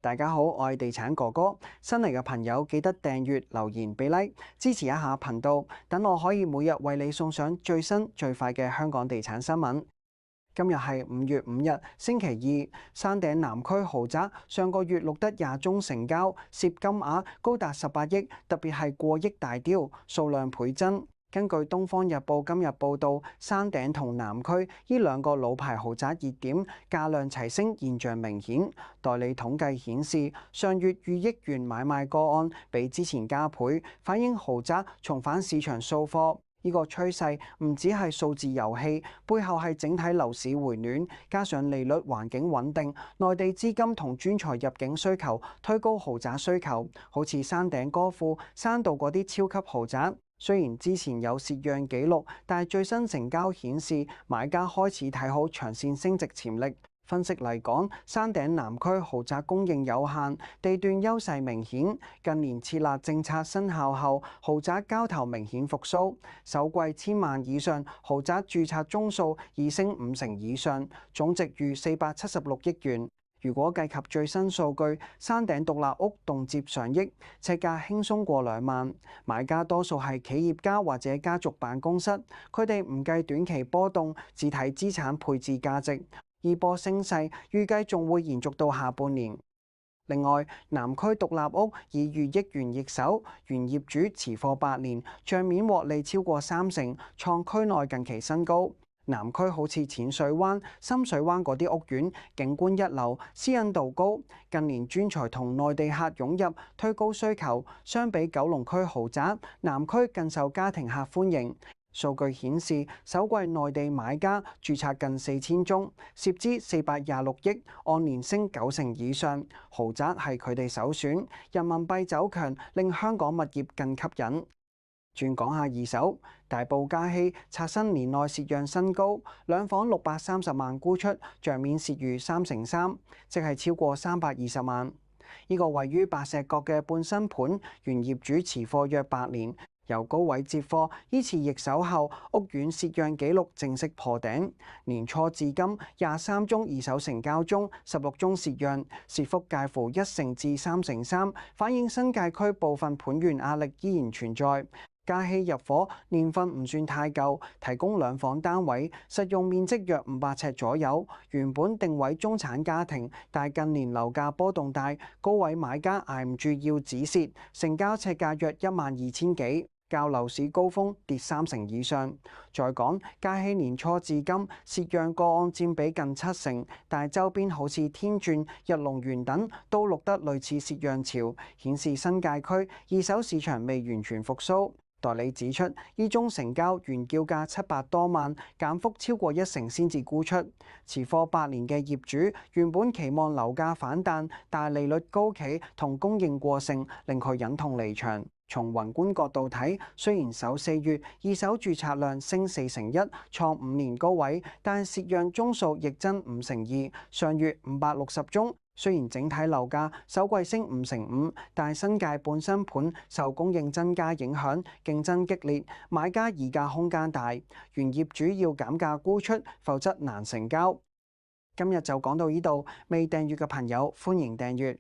大家好，我係地產哥哥。新嚟嘅朋友記得訂閱、留言、俾 like， 支持一下頻道，等我可以每日為你送上最新最快嘅香港地產新聞。今日係5月5日，星期二。山頂南區豪宅上個月錄得20宗成交，涉金額高達18億，特別係過億大雕，數量倍增。根據《東方日報》今日報導，山頂同南區呢兩個老牌豪宅熱點價量齊升現象明顯。代理統計顯示，上月逾億元買賣個案比之前加倍，反映豪宅重返市場掃貨。呢個趨勢唔只係數字遊戲，背後係整體樓市回暖，加上利率環境穩定，內地資金同專才入境需求推高豪宅需求。好似山頂歌賦、山道嗰啲超級豪宅。雖然之前有蝕讓記錄，但係最新成交顯示買家開始睇好長線升值潛力。分析嚟講，山頂南區豪宅供應有限，地段優勢明顯。近年設立政策生效後，豪宅交投明顯復甦，首季1000萬以上豪宅註冊宗數已升50%以上，總值逾476億元。如果計及最新數據，山頂獨立屋動輒上億，尺價輕鬆過2萬。買家多數係企業家或者家族辦公室，佢哋唔計短期波動，只睇資產配置價值。呢波升勢預計仲會延續到下半年。另外，南區獨立屋以逾億元易手，原業主持貨8年，帳面獲利超過30%，創區內近期新高。南區好似淺水灣、深水灣嗰啲屋苑，景觀一流，私隱度高。近年專才同內地客湧入，推高需求。相比九龍區豪宅，南區更受家庭客歡迎。數據顯示，首季內地買家註冊近4000宗，涉資426億，按年升90%以上。豪宅係佢哋首選。人民幣走強，令香港物業更吸引。轉講下二手，大埔嘉禧刷新年內蝕讓新高，兩房630萬沽出，帳面蝕逾33%，即係超過320萬。呢個位於白石角嘅半新盤，原業主持貨約8年。由高位接貨，依次易手後，屋苑蝕讓紀錄正式破頂。年初至今23宗二手成交中，16宗蝕讓，蝕幅介乎1成至3.3%，反映新界區部分盤源壓力依然存在。嘉禧入伙年份唔算太舊，提供2房單位，實用面積約500尺左右。原本定位中產家庭，但近年樓價波動大，高位買家捱唔住要止蝕，成交尺價約12000幾。較樓市高峰跌30%以上。再講嘉禧年初至今蝕讓個案佔比近70%，但周邊好似天鑽、日龍園等都錄得類似蝕讓潮，顯示新界區二手市場未完全復甦。代理指出，呢宗成交原叫價700多萬，減幅超過1成先至沽出。持貨8年嘅業主原本期望樓價反彈，但利率高企同供應過剩，令佢忍痛離場。從宏觀角度睇，雖然首4月二手註冊量升4.1%，創5年高位，但蝕讓宗數亦增5.2%，上月560宗。雖然整體樓價首季升5.5%，但新界半新盤受供應增加影響，競爭激烈，買家議價空間大，原業主要減價沽出，否則難成交。今日就講到呢度，未訂閱嘅朋友歡迎訂閱。